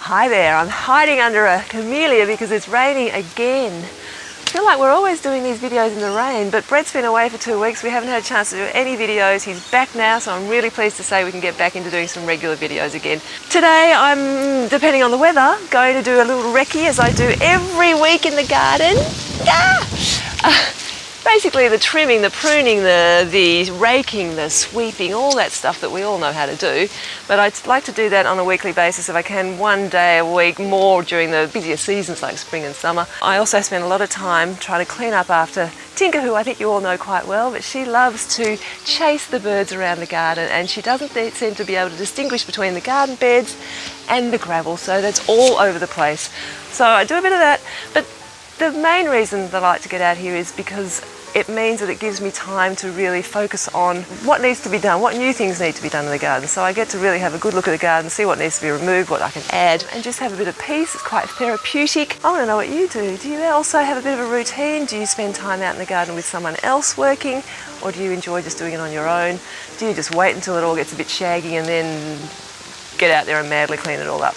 Hi there, I'm hiding under a camellia because it's raining again. I feel like we're always doing these videos in the rain, but Brett's been away for 2 weeks. We haven't had a chance to do any videos. He's back now, so I'm really pleased to say we can get back into doing some regular videos again. Today I'm, depending on the weather, going to do a little recce as I do every week in the garden. Basically the trimming, the pruning, the raking, the sweeping, all that stuff that we all know how to do. But I'd like to do that on a weekly basis if I can, 1 day a week, more during the busier seasons like spring and summer. I also spend a lot of time trying to clean up after Tinker, who I think you all know quite well, but she loves to chase the birds around the garden and she doesn't seem to be able to distinguish between the garden beds and the gravel, so that's all over the place. So I do a bit of that, but the main reason that I like to get out here is because it means that it gives me time to really focus on what needs to be done, what new things need to be done in the garden. So I get to really have a good look at the garden, see what needs to be removed, what I can add, and just have a bit of peace. It's quite therapeutic. I want to know what you do. Do you also have a bit of a routine? Do you spend time out in the garden with someone else working, or do you enjoy just doing it on your own? Do you just wait until it all gets a bit shaggy and then get out there and madly clean it all up?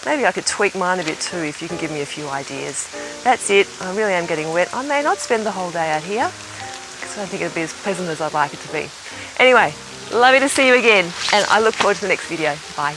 Maybe I could tweak mine a bit too if you can give me a few ideas. That's it. I really am getting wet. I may not spend the whole day out here because I don't think it'll be as pleasant as I'd like it to be. Anyway, lovely to see you again and I look forward to the next video. Bye.